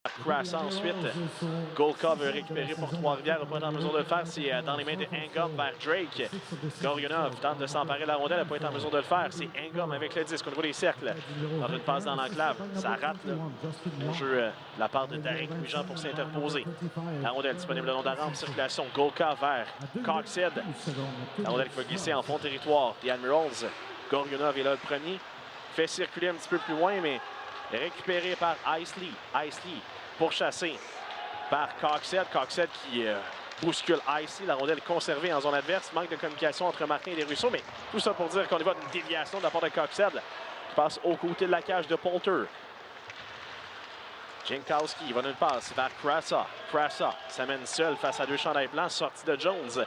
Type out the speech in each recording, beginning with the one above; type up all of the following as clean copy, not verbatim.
Crass ensuite. Golka veut récupérer pour Trois-Rivières. Il n'a pas été en mesure de le faire. C'est dans les mains de Hangum vers Drake. Gorionov tente de s'emparer de la rondelle. Il n'a pas été en mesure de le faire. C'est Hangum avec le disque au niveau des cercles. Dans une passe dans l'enclave. Ça rate là. Bon jeu de la part de Derek Louis-Jean pour s'interposer. La rondelle disponible le long de la rampe. Circulation. Golka vers Coxhead. La rondelle qui va glisser en fond de territoire. The Admirals. Gorionov est là le premier. Fait circuler un petit peu plus loin, mais récupéré par Isley. Isley pourchassé par Coxhead. Coxhead qui bouscule Isley. La rondelle conservée en zone adverse. Manque de communication entre Martin et Desruisseaux, mais tout ça pour dire qu'on y va d'une déviation de la part de Coxhead qui passe aux côtés de la cage de Poulter. Jankowski va d'une passe vers Krasa. Krasa s'amène seul face à deux chandails blancs. Sortie de Jones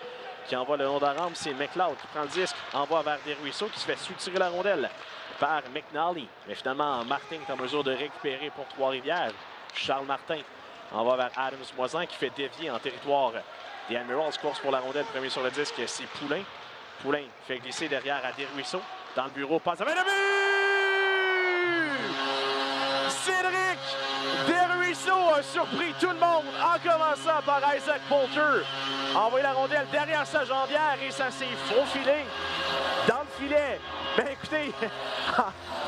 qui envoie le long de la rampe. C'est McLeod qui prend le disque. Envoie vers Desruisseaux qui se fait soutirer la rondelle par McNally. Mais finalement, Martin est en mesure de récupérer pour Trois-Rivières. Charles Martin envoie vers Adams-Moisan qui fait dévier en territoire des Admirals. Course pour la rondelle. Premier sur le disque, c'est Poulain. Poulain fait glisser derrière à Desruisseaux. Dans le bureau, passe à main de but! Cédric Desruisseaux a surpris tout le monde en commençant par Isaac Poulter. A envoyé la rondelle derrière sa jambière et ça s'est faufilé dans le filet. Ben écoutez,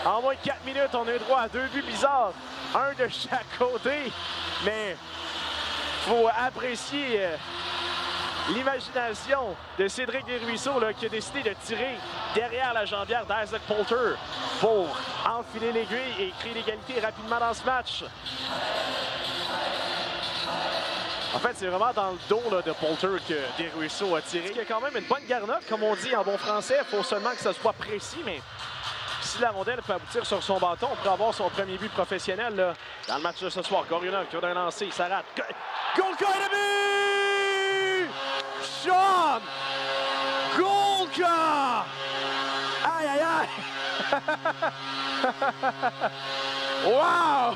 en moins de 4 minutes, on a eu droit à deux buts bizarres. Un de chaque côté. Mais il faut apprécier l'imagination de Cédric Desruisseaux qui a décidé de tirer derrière la jambière d'Isaac Poulter pour enfiler l'aiguille et créer l'égalité rapidement dans ce match. En fait, c'est vraiment dans le dos de Poulter que Desruisseaux a tiré. Il y a quand même une bonne garnotte, comme on dit en bon français. Il faut seulement que ça soit précis, mais si la rondelle peut aboutir sur son bâton, on pourrait avoir son premier but professionnel là, dans le match de ce soir. Gorionov qui a d'un lancer, ça rate. Golka et le but! Sean Golka! Aïe, aïe, aïe! Wow!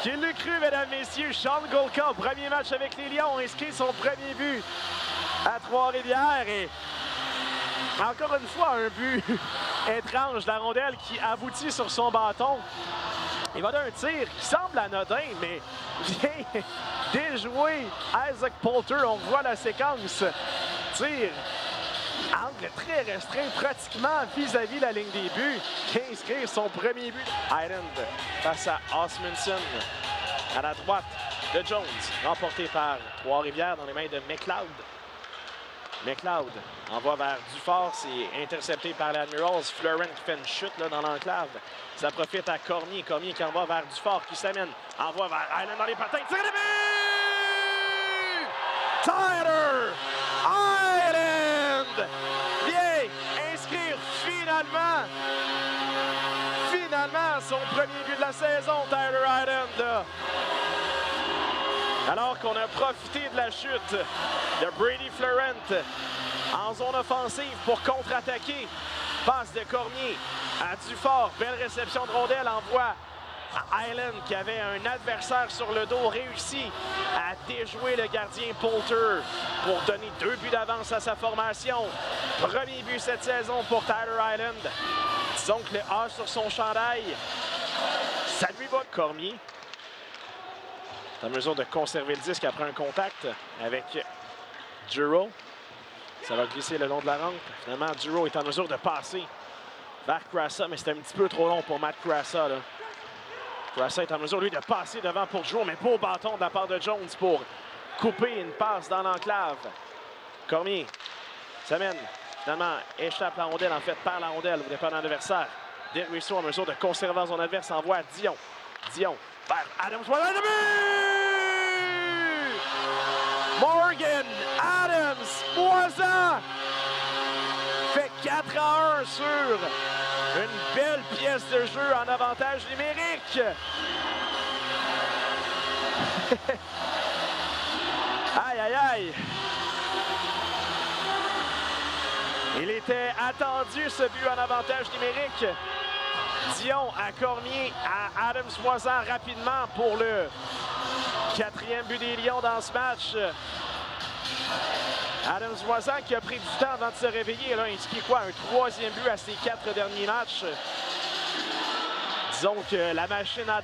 Qui l'a cru, mesdames, messieurs, Sean Golka, premier match avec les Lions, inscrit son premier but à Trois-Rivières. Et encore une fois, un but étrange, la rondelle qui aboutit sur son bâton. Il va d'un tir qui semble anodin, mais bien déjoué. Isaac Poulter, on voit la séquence. Tir, angle très restreint, pratiquement vis-à-vis la ligne des buts. Qui inscrit son premier but. Island face à Osmundson. À la droite de Jones, remporté par Trois-Rivières dans les mains de McLeod. McLeod envoie vers Dufort, c'est intercepté par l'Admirals. Fleuren qui fait une chute là, dans l'enclave. Ça profite à Cormier. Cormier qui envoie vers Dufort qui s'amène. Envoie vers Island dans les patins. Tire le but! Tyler Island vient inscrire finalement son premier but de la saison, Tyler Island. Là. Alors qu'on a profité de la chute de Brady Florent en zone offensive pour contre-attaquer. Passe de Cormier à Dufort. Belle réception de rondelle. Envoie à Island qui avait un adversaire sur le dos. Réussit à déjouer le gardien Poulter pour donner 2 buts d'avance à sa formation. Premier but cette saison pour Tyler Island. Disons que le A sur son chandail, ça lui va. Cormier est en mesure de conserver le disque après un contact avec Duro. Ça va glisser le long de la rampe. Finalement, Duro est en mesure de passer vers Krasa, mais c'est un petit peu trop long pour Matt Krasa. Krasa est en mesure, lui, de passer devant pour Duro, mais beau bâton de la part de Jones pour couper une passe dans l'enclave. Cormier s'amène. Finalement, échappe la rondelle, en fait, perd la rondelle au départ de l'adversaire. Desruisseaux en mesure de conserver son adverse, envoie à Dion. Dion vers Adams. Voilà le but! Morgan Adams Moisan fait 4-1 sur une belle pièce de jeu en avantage numérique. Aïe, aïe, aïe! Il était attendu ce but en avantage numérique. Dion à Cormier, à Adams-Moisan rapidement pour le 4e but des Lions dans ce match. Adams-Moisan qui a pris du temps avant de se réveiller. Elle a inscrit quoi? Un 3e but à ses 4 derniers matchs. Disons que la machine à...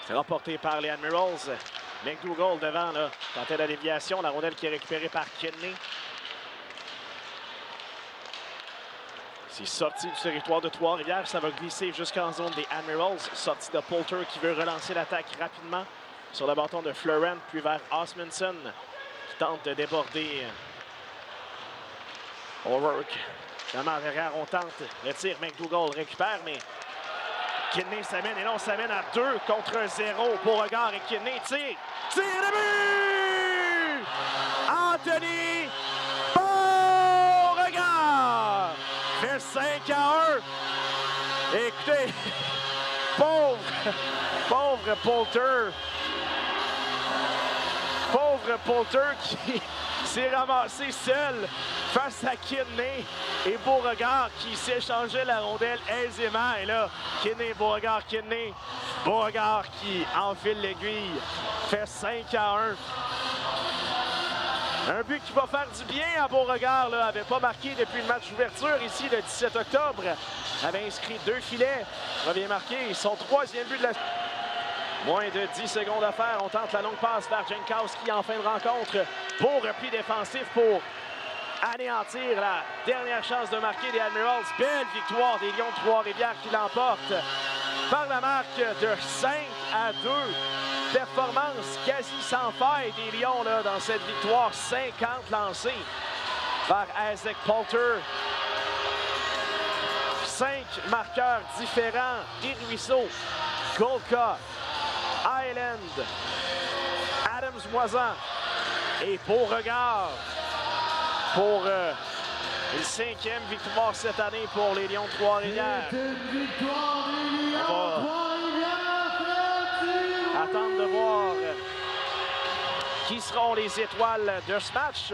C'est remporté par les Admirals. McDougall devant, là, tentait la déviation. La rondelle qui est récupérée par Kidney. C'est sorti du territoire de Trois-Rivières. Ça va glisser jusqu'en zone des Admirals. Sortie de Poulter qui veut relancer l'attaque rapidement sur le bâton de Florent, puis vers Osmundson qui tente de déborder O'Rourke. Finalement, derrière, on tente le tir. McDougall récupère, mais Kidney s'amène et là, on s'amène à 2 contre 0. Beauregard et Kidney tire. Tire de but! Anthony Beauregard fait 5-1. Écoutez, pauvre Poulter. Pauvre Poulter qui s'est ramassé seul face à Kidney et Beauregard qui s'échangeait la rondelle aisément. Et là, Kidney, Beauregard qui enfile l'aiguille, fait 5-1. Un but qui va faire du bien à Beauregard, là, avait pas marqué depuis le match d'ouverture ici le 17 octobre. Avait inscrit 2 filets, revient marquer son 3e but de la... Moins de 10 secondes à faire. On tente la longue passe vers Jankowski en fin de rencontre. Beau repli défensif pour anéantir la dernière chance de marquer des Admirals. Belle victoire des Lions de Trois-Rivières qui l'emportent par la marque de 5-2. Performance quasi sans faille des Lions là, dans cette victoire. 50 lancés par Isaac Poulter. 5 marqueurs différents. Desruisseaux, Golka, Island, Adams-Moisan et Beauregard pour une 5e victoire cette année pour les Lions de Trois-Rivières. On va attendre de voir qui seront les étoiles de ce match.